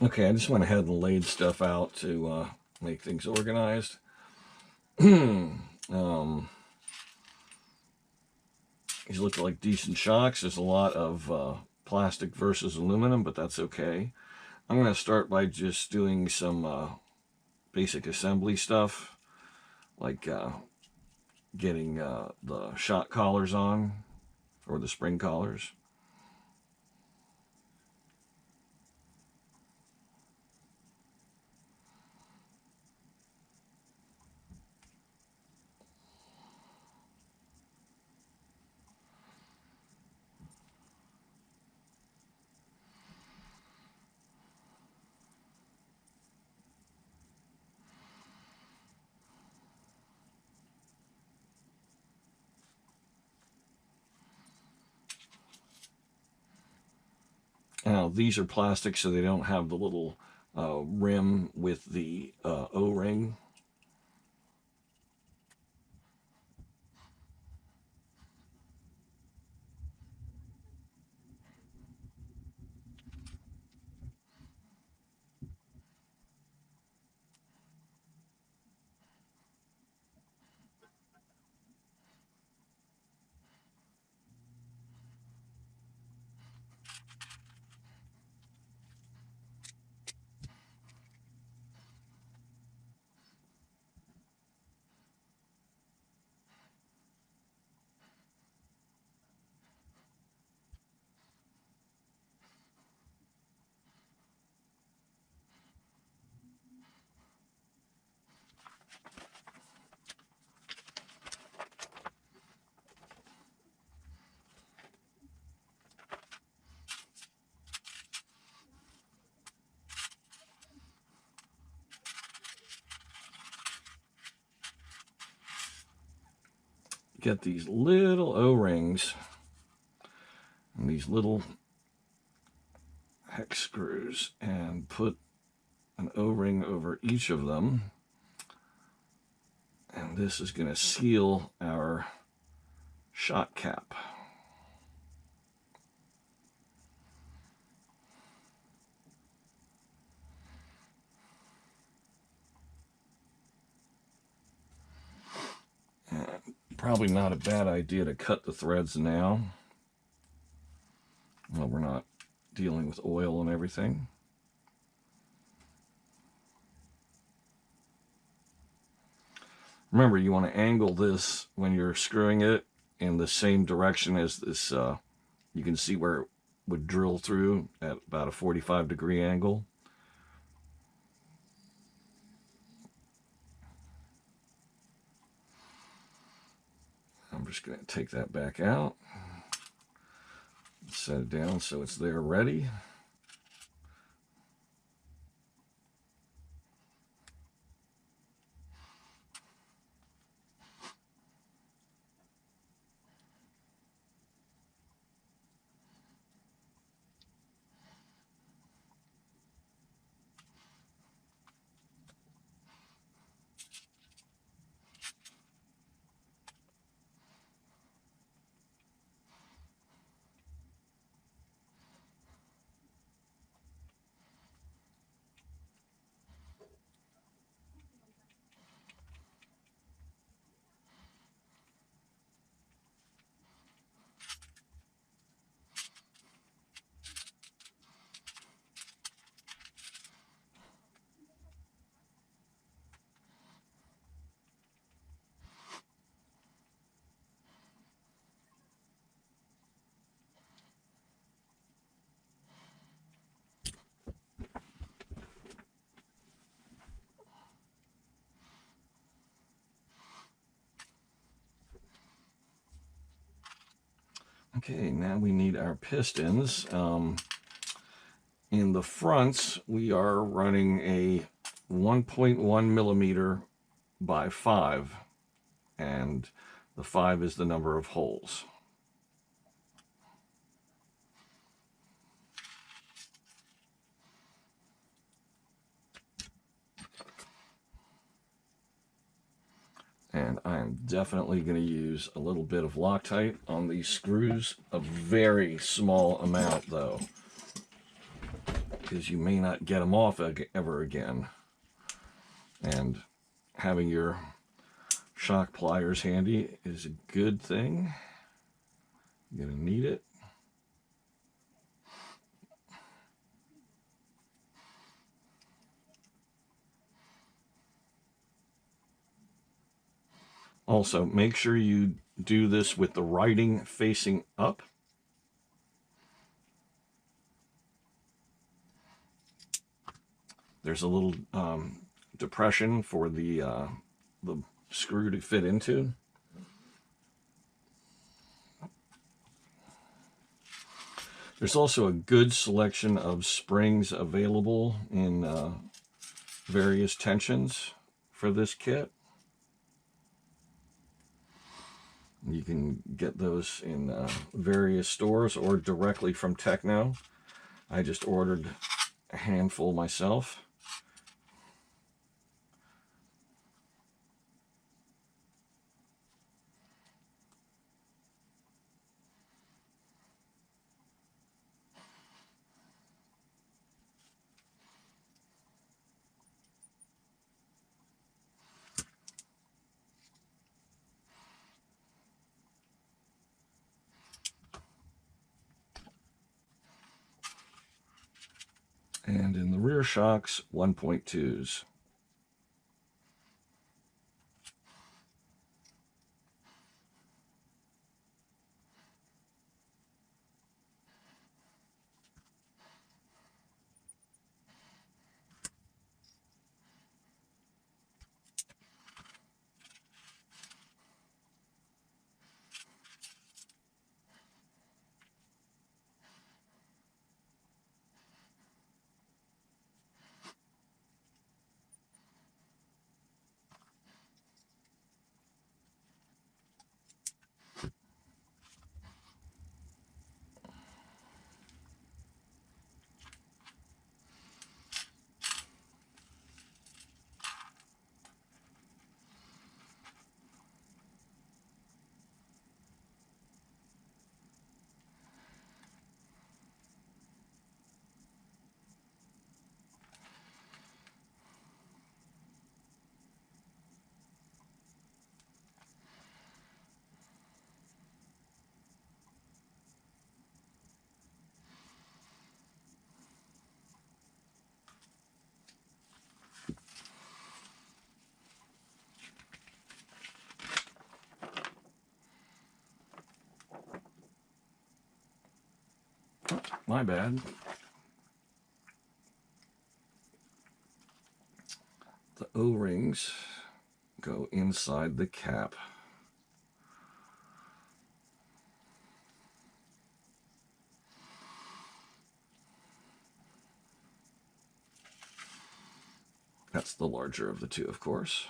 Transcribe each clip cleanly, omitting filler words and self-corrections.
Okay, I just went ahead and laid stuff out to make things organized. These look like decent shocks. There's a lot of plastic versus aluminum, but that's okay. I'm going to start by just doing some basic assembly stuff, like getting the shock collars on, or the spring collars. Now, these are plastic, so they don't have the little rim with the O-ring. Get these little O-rings, and these little hex screws and put an O-ring over each of them. And this is going to seal our shock cap. And probably not a bad idea to cut the threads now. Well, we're not dealing with oil and everything. Remember, you want to angle this when you're screwing it in the same direction as this. You can see where it would drill through at about a 45-degree angle. I'm just going to take that back out, set it down so it's there ready. Okay, now we need our pistons. In the fronts, we are running a 1.1 millimeter by 5, and the 5 is the number of holes. And I'm definitely going to use a little bit of Loctite on these screws, a very small amount though, because you may not get them off ever again. And having your shock pliers handy is a good thing. You're going to need it. Also, make sure you do this with the writing facing up. There's a little depression for the screw to fit into. There's also a good selection of springs available in various tensions for this kit. You can get those in various stores or directly from Tekno. I just ordered a handful myself. And in the rear shocks, 1.2s. My bad. The O-rings go inside the cap. That's the larger of the two, of course.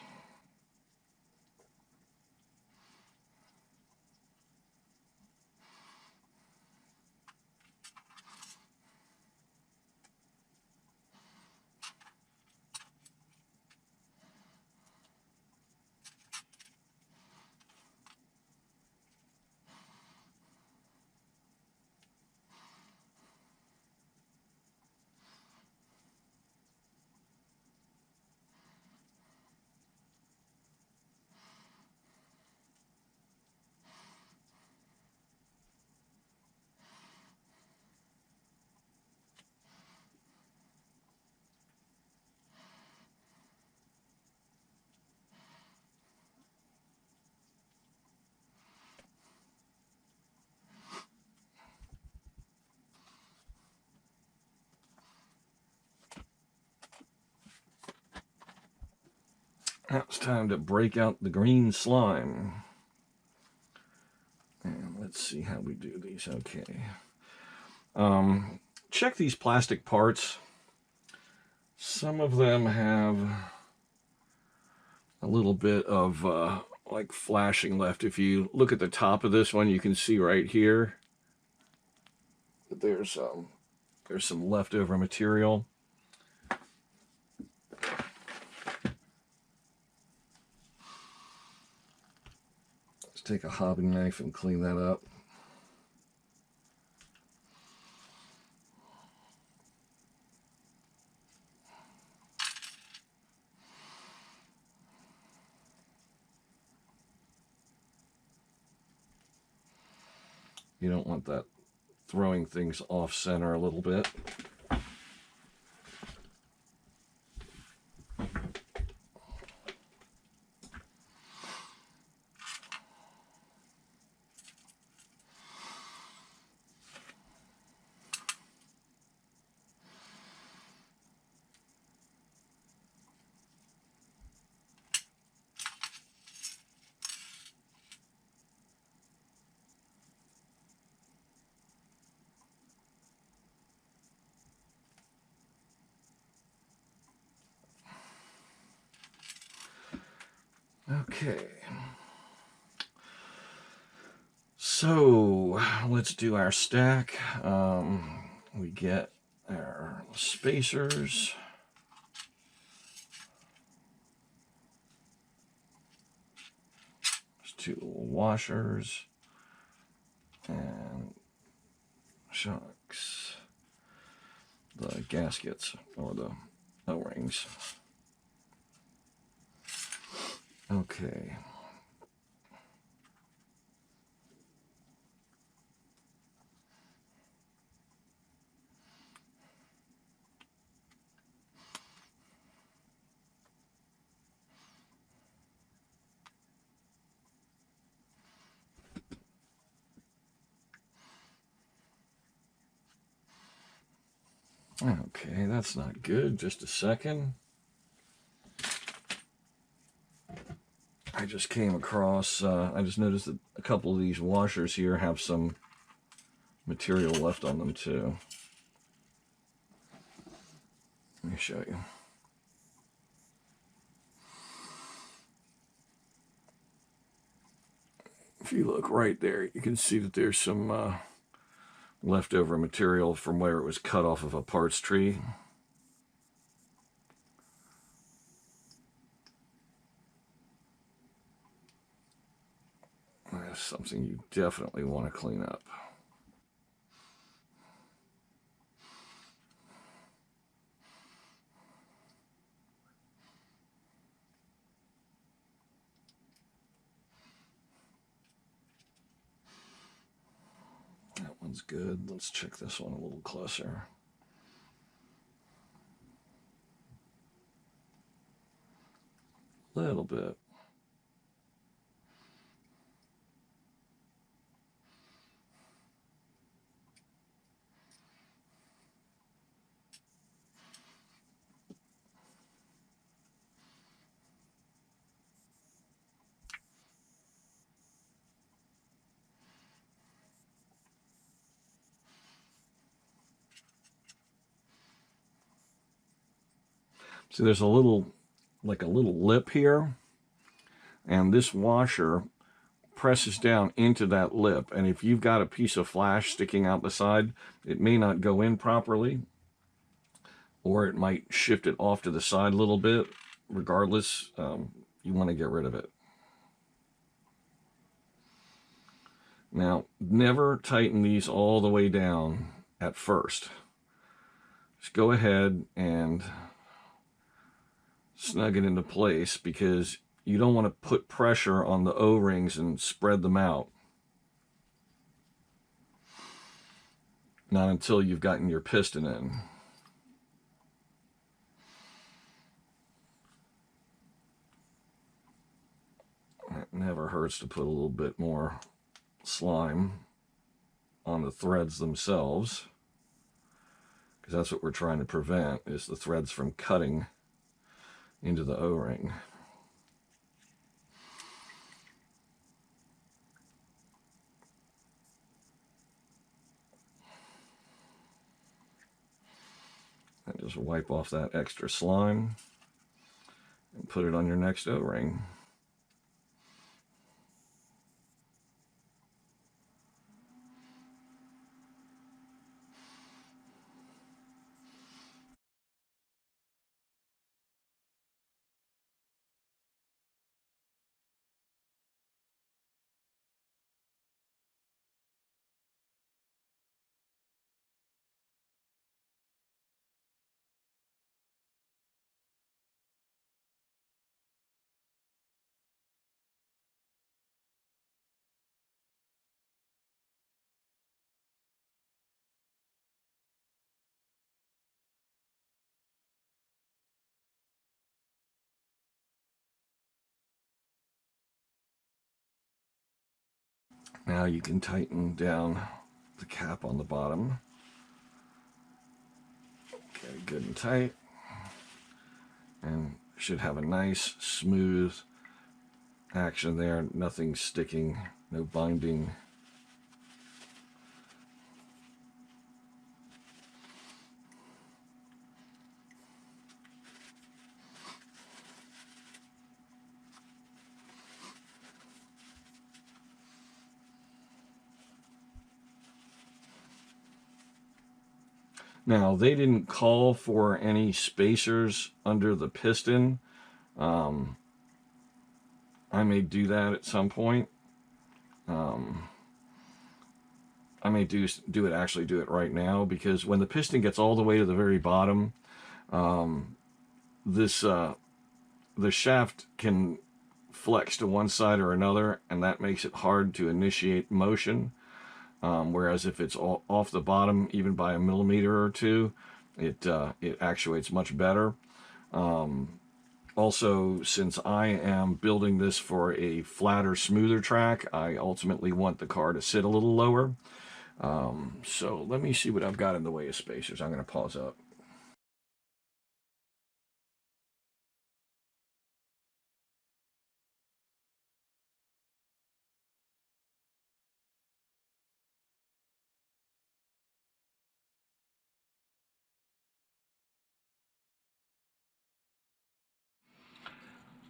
Now it's time to break out the green slime. And let's see how we do these. Okay. Check these plastic parts. Some of them have a little bit of like flashing left. If you look at the top of this one, you can see right here that there's some leftover material. Let's take a hobby knife and clean that up. You don't want that throwing things off center a little bit. Okay, so let's do our stack. We get our spacers. There's two little washers and shocks. The gaskets or the O-rings. Okay. Okay, that's not good. Just a second. I just came across, I just noticed that a couple of these washers here have some material left on them too. Let me show you. If you look right there, you can see that there's some leftover material from where it was cut off of a parts tree. That's something you definitely want to clean up. That one's good. Let's check this one a little closer. A little bit. So there's a little, like a little lip here, and this washer presses down into that lip, and if you've got a piece of flash sticking out the side, it may not go in properly, or it might shift it off to the side a little bit. Regardless, you want to get rid of it. Now, never tighten these all the way down at first. Just go ahead and snug it into place, because you don't want to put pressure on the O-rings and spread them out. Not until you've gotten your piston in. It never hurts to put a little bit more slime on the threads themselves, because that's what we're trying to prevent, is the threads from cutting into the O-ring. And just wipe off that extra slime and put it on your next O-ring. Now you can tighten down the cap on the bottom. Okay, good and tight. And should have a nice, smooth action there. Nothing sticking, no binding. Now, they didn't call for any spacers under the piston. I may do that at some point. I may do it right now, because when the piston gets all the way to the very bottom, the shaft can flex to one side or another, and that makes it hard to initiate motion. Whereas if it's all off the bottom, even by a millimeter or two, it actuates much better. Also, since I am building this for a flatter, smoother track, I ultimately want the car to sit a little lower. So let me see what I've got in the way of spacers. I'm going to pause up.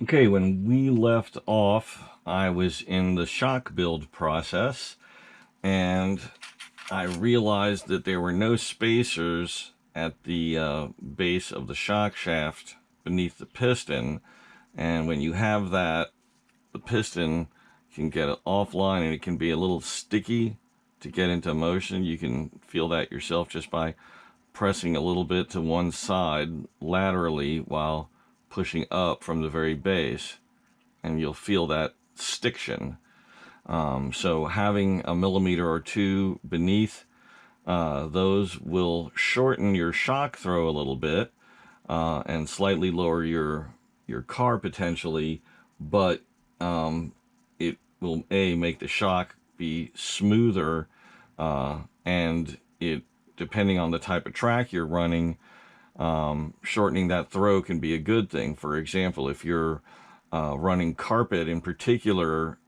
Okay, when we left off, I was in the shock build process, and I realized that there were no spacers at the base of the shock shaft beneath the piston. And when you have that, the piston can get offline, and it can be a little sticky to get into motion. You can feel that yourself just by pressing a little bit to one side laterally while pushing up from the very base, and you'll feel that stiction. So having a millimeter or two beneath those will shorten your shock throw a little bit, and slightly lower your car potentially, but it will make the shock be smoother, and it, depending on the type of track you're running, shortening that throw can be a good thing. For example, if you're running carpet in particular,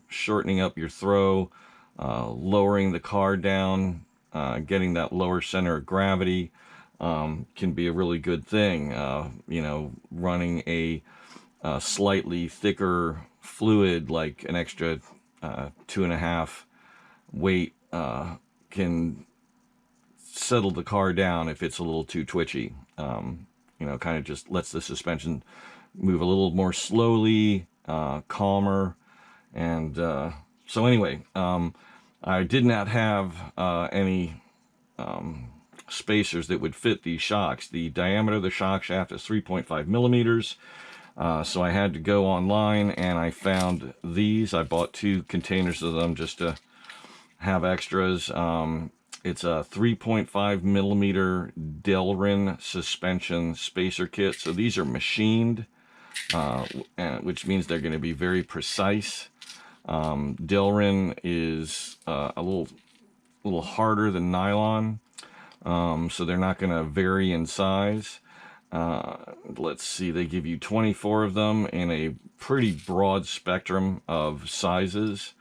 shortening up your throw, lowering the car down, getting that lower center of gravity, can be a really good thing. You know, running a slightly thicker fluid, like an extra 2.5 weight, can settle the car down if it's a little too twitchy. You know, kind of just lets the suspension move a little more slowly, calmer. And so anyway, I did not have any spacers that would fit these shocks. The diameter of the shock shaft is 3.5 millimeters. So I had to go online and I found these. I bought 2 containers of them just to have extras. It's a 3.5 millimeter Delrin suspension spacer kit. So these are machined, which means they're going to be very precise. Delrin is a little harder than nylon, so they're not going to vary in size. Let's see, they give you 24 of them in a pretty broad spectrum of sizes,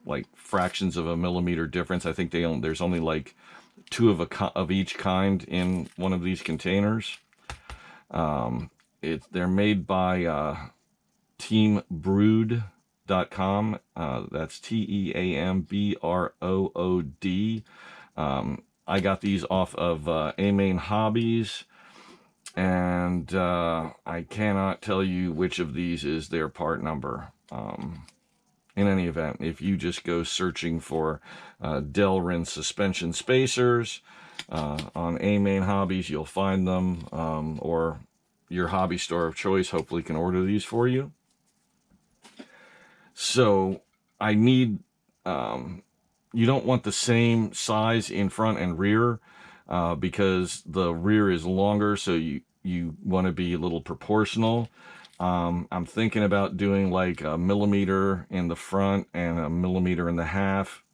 like fractions of a millimeter difference. I think there's only like 2 of each kind in one of these containers. They're made by teambrood.com. That's TEAMBROOD. I got these off of A-Main Hobbies, and I cannot tell you which of these is their part number. In any event, if you just go searching for Delrin suspension spacers on A-Main Hobbies, you'll find them, or your hobby store of choice hopefully can order these for you. So I need, you don't want the same size in front and rear, because the rear is longer, so you want to be a little proportional. I'm thinking about doing like a millimeter in the front and a millimeter and a half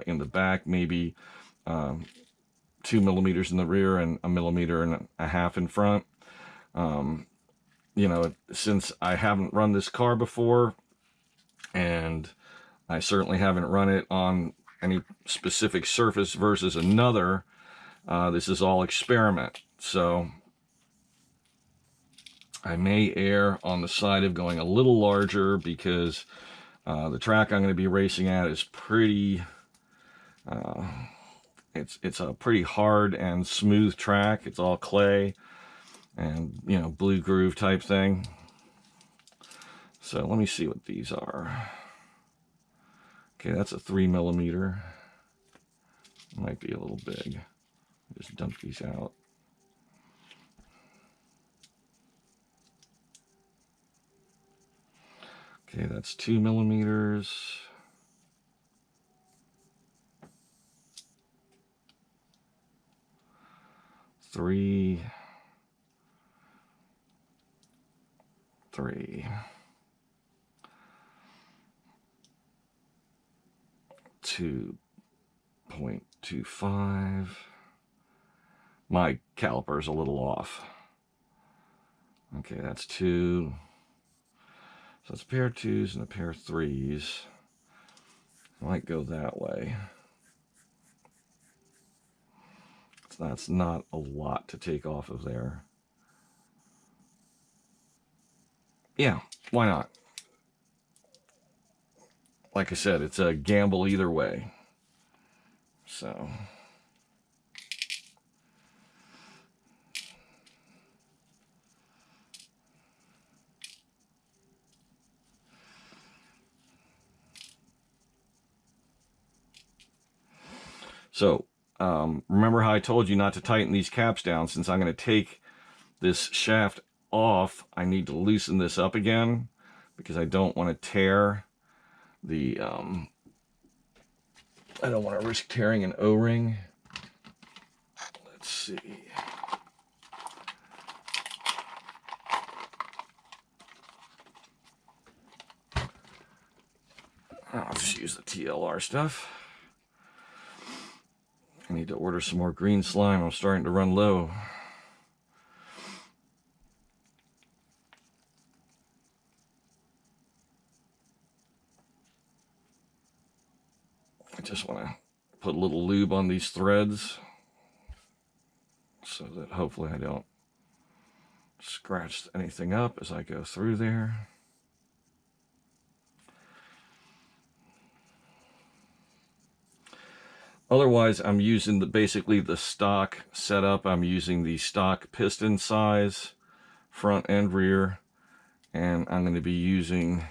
in the back, maybe 2 millimeters in the rear and a millimeter and a half in front. You know, since I haven't run this car before, and I certainly haven't run it on any specific surface versus another, this is all experiment. So I may err on the side of going a little larger, because the track I'm going to be racing at is pretty, it's a pretty hard and smooth track. It's all clay and, you know, blue groove type thing. So let me see what these are. Okay, that's a 3 millimeter. Might be a little big. Just dump these out. Okay, that's 2 millimeters. Three. 2.25. My caliper's a little off. Okay, that's 2. So it's a pair of 2s and a pair of 3s. I might go that way. So that's not a lot to take off of there. Yeah, why not? Like I said, it's a gamble either way. So remember how I told you not to tighten these caps down? Since I'm going to take this shaft off, I need to loosen this up again, because I don't want to tear the, I don't want to risk tearing an O-ring. Let's see. I'll just use the TLR stuff. I need to order some more green slime. I'm starting to run low. I just want to put a little lube on these threads. so that hopefully I don't scratch anything up as I go through there. Otherwise, I'm using basically the stock setup. I'm using the stock piston size, front and rear, and I'm going to be using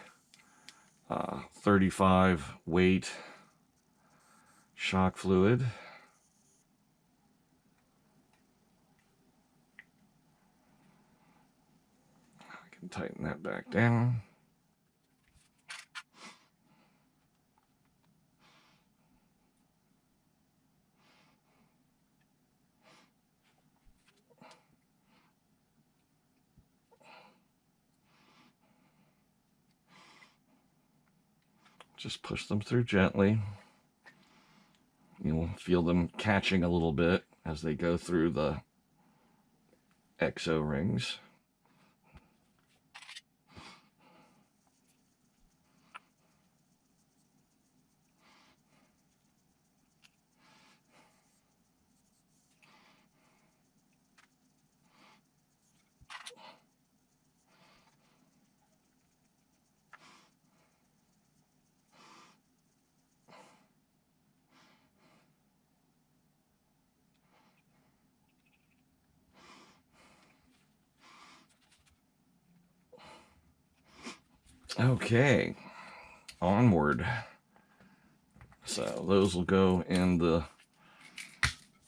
35 weight shock fluid. I can tighten that back down. Just push them through gently. You'll feel them catching a little bit as they go through the XO rings. Okay, onward. So those will go in the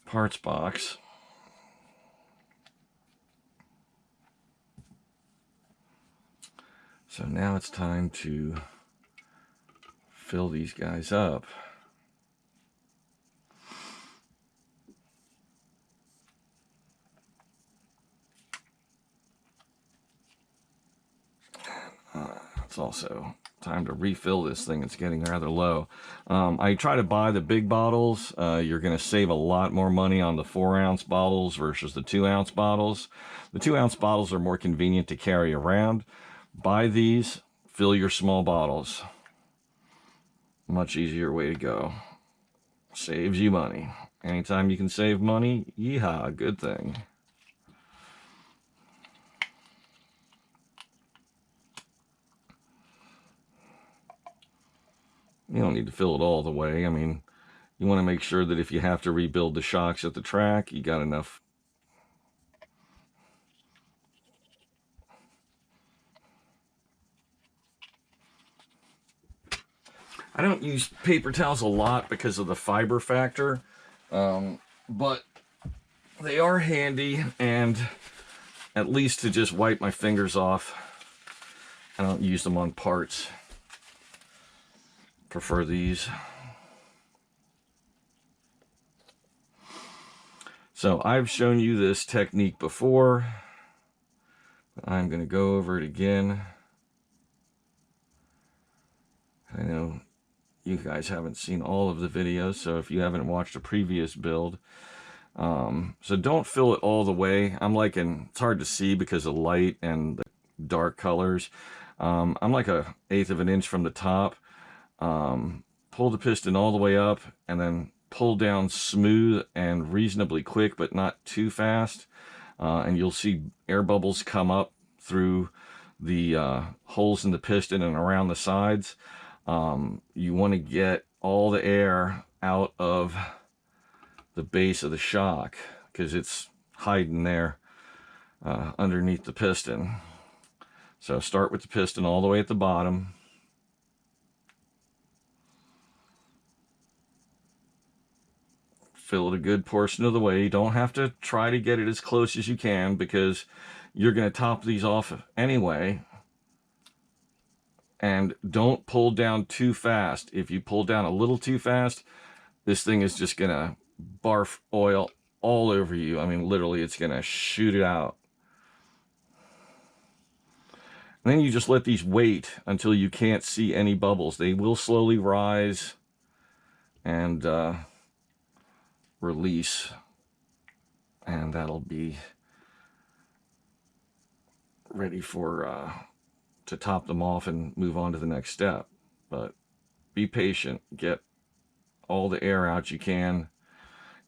parts box. So now it's time to fill these guys up. It's also time to refill this thing. It's getting rather low. I try to buy the big bottles. You're going to save a lot more money on the 4-ounce bottles versus the 2-ounce bottles. The 2-ounce bottles are more convenient to carry around. Buy these, fill your small bottles. Much easier way to go. Saves you money. Anytime you can save money, yeehaw, good thing. You don't need to fill it all the way. I mean, you want to make sure that if you have to rebuild the shocks at the track, you got enough. I don't use paper towels a lot because of the fiber factor, but they are handy, and at least to just wipe my fingers off. I don't use them on parts. Prefer these. So I've shown you this technique before, but I'm going to go over it again. I know you guys haven't seen all of the videos, so if you haven't watched a previous build, so don't fill it all the way. I'm like it's hard to see because of light and the dark colors. I'm like 1/8 of an inch from the top. Pull the piston all the way up and then pull down smooth and reasonably quick, but not too fast. And you'll see air bubbles come up through the holes in the piston and around the sides. You want to get all the air out of the base of the shock because it's hiding there underneath the piston. So start with the piston all the way at the bottom. Fill it a good portion of the way. You don't have to try to get it as close as you can because you're going to top these off anyway. And don't pull down too fast. If you pull down a little too fast, this thing is just going to barf oil all over you. I mean, literally, it's going to shoot it out. And then you just let these wait until you can't see any bubbles. They will slowly rise and release, and that'll be ready for to top them off and move on to the next step. But be patient, get all the air out you can.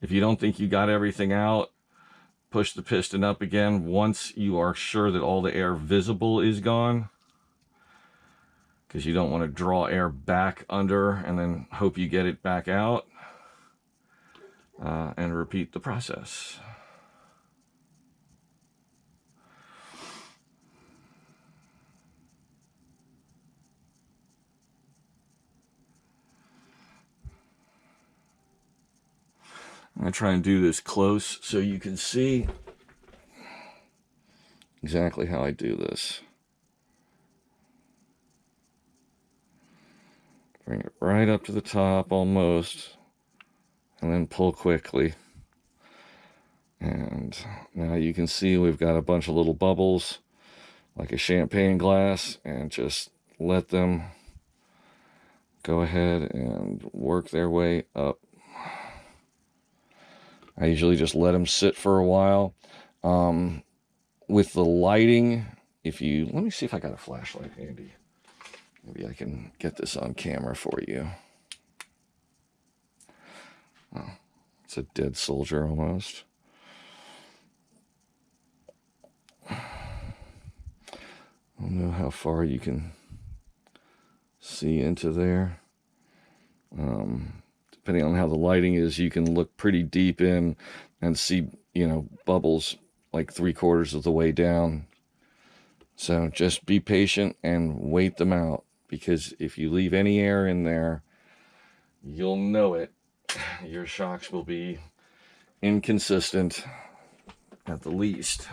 If you don't think you got everything out, push the piston up again once you are sure that all the air visible is gone, because you don't want to draw air back under and then hope you get it back out, and repeat the process. I'm going to try and do this close so you can see exactly how I do this. Bring it right up to the top almost, and then pull quickly. And now you can see we've got a bunch of little bubbles like a champagne glass, and just let them go ahead and work their way up. I usually just let them sit for a while. With the lighting, let me see if I got a flashlight handy. Maybe I can get this on camera for you. Oh, it's a dead soldier almost. I don't know how far you can see into there. Depending on how the lighting is, you can look pretty deep in and see, bubbles like 3/4 of the way down. So just be patient and wait them out, because if you leave any air in there, you'll know it. Your shocks will be inconsistent at the least.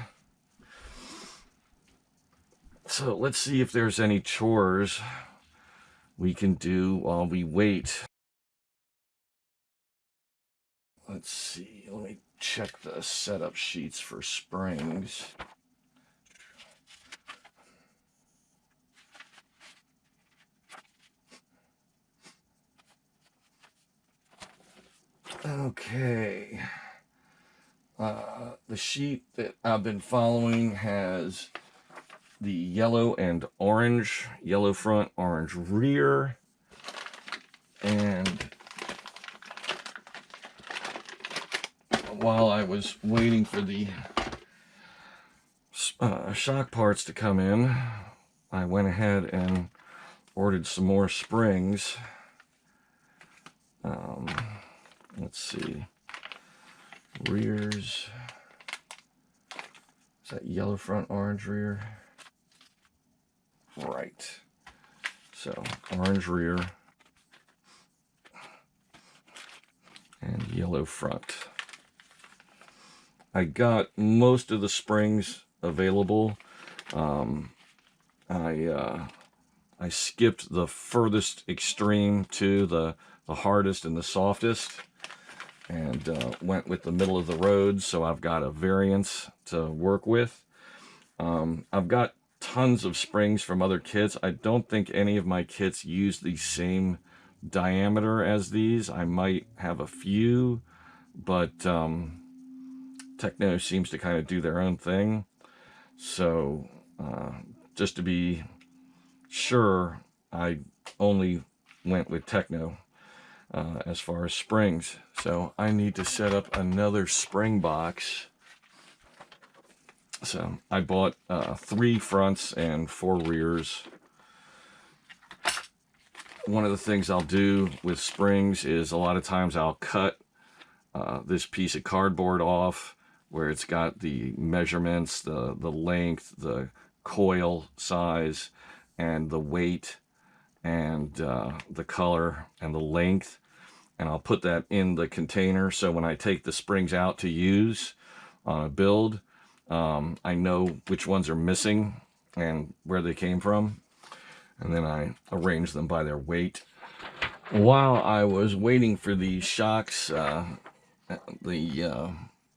So let's see if there's any chores we can do while we wait. Let's see, let me check the setup sheets for springs. Okay. The sheet that I've been following has the yellow and orange, yellow front, orange rear, and while I was waiting for the shock parts to come in, I went ahead and ordered some more springs. Let's see, rears, is that yellow front, orange rear? Right, so orange rear and yellow front. I got most of the springs available. I skipped the furthest extreme to the hardest and the softest, and went with the middle of the road, so I've got a variance to work with. I've got tons of springs from other kits. I don't think any of my kits use the same diameter as these. I might have a few, but Tekno seems to kind of do their own thing. So just to be sure, I only went with Tekno as far as springs. So I need to set up another spring box. So I bought 3 fronts and 4 rears. One of the things I'll do with springs is a lot of times I'll cut this piece of cardboard off where it's got the measurements, the length, the coil size, and the weight, and the color and the length, and I'll put that in the container, so when I take the springs out to use on a build, I know which ones are missing and where they came from, and then I arrange them by their weight. While I was waiting for the shocks, I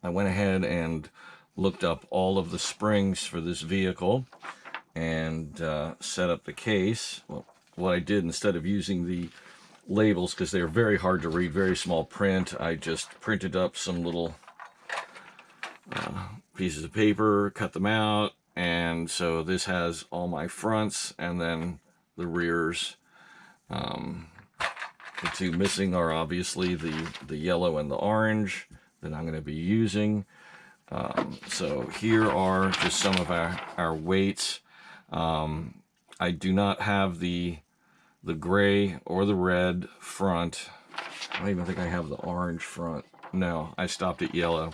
went ahead and looked up all of the springs for this vehicle and set up the case. Well, what I did, instead of using the labels, because they're very hard to read, very small print, I just printed up some little pieces of paper, cut them out, and so this has all my fronts and then the rears. The 2 missing are obviously the yellow and the orange that I'm going to be using. So here are just some of our weights. I do not have the gray or the red front. I don't even think I have the orange front. No, I stopped at yellow.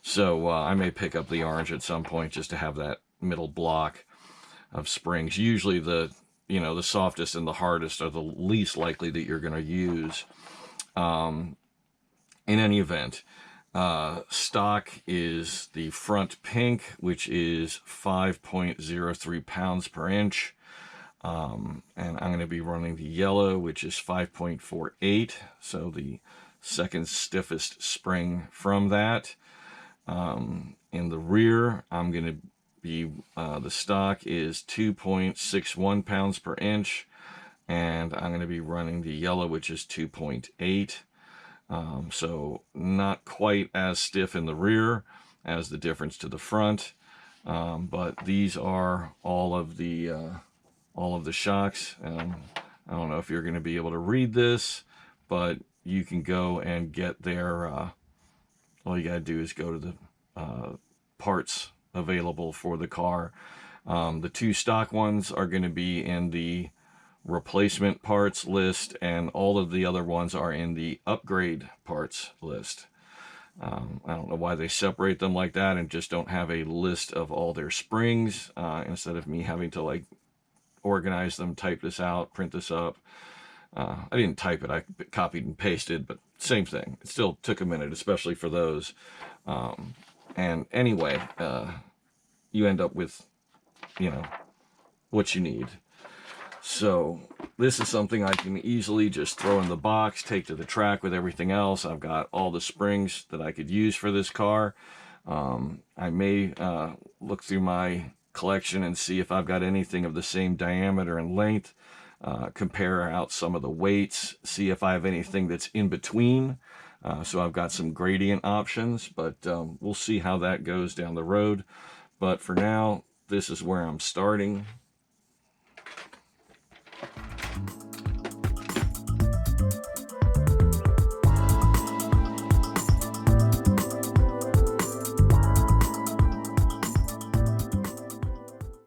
So I may pick up the orange at some point just to have that middle block of springs. Usually the softest and the hardest are the least likely that you're going to use. In any event, stock is the front pink, which is 5.03 pounds per inch. And I'm going to be running the yellow, which is 5.48. So the second stiffest spring from that. In the rear, I'm going to be, the stock is 2.61 pounds per inch. And I'm going to be running the yellow, which is 2.8. So not quite as stiff in the rear as the difference to the front. But these are all of the shocks. I don't know if you're going to be able to read this, but you can go and get their, all you got to do is go to the parts available for the car. The two stock ones are going to be in the replacement parts list, and all of the other ones are in the upgrade parts list. I don't know why they separate them like that and just don't have a list of all their springs, instead of me having to like organize them, type this out, print this up. I didn't type it, I copied and pasted, but same thing. It still took a minute, especially for those. And anyway, you end up with, what you need. So this is something I can easily just throw in the box, take to the track with everything else. I've got all the springs that I could use for this car. I may look through my collection and see if I've got anything of the same diameter and length, compare out some of the weights, see if I have anything that's in between. So I've got some gradient options, but we'll see how that goes down the road. But for now, this is where I'm starting.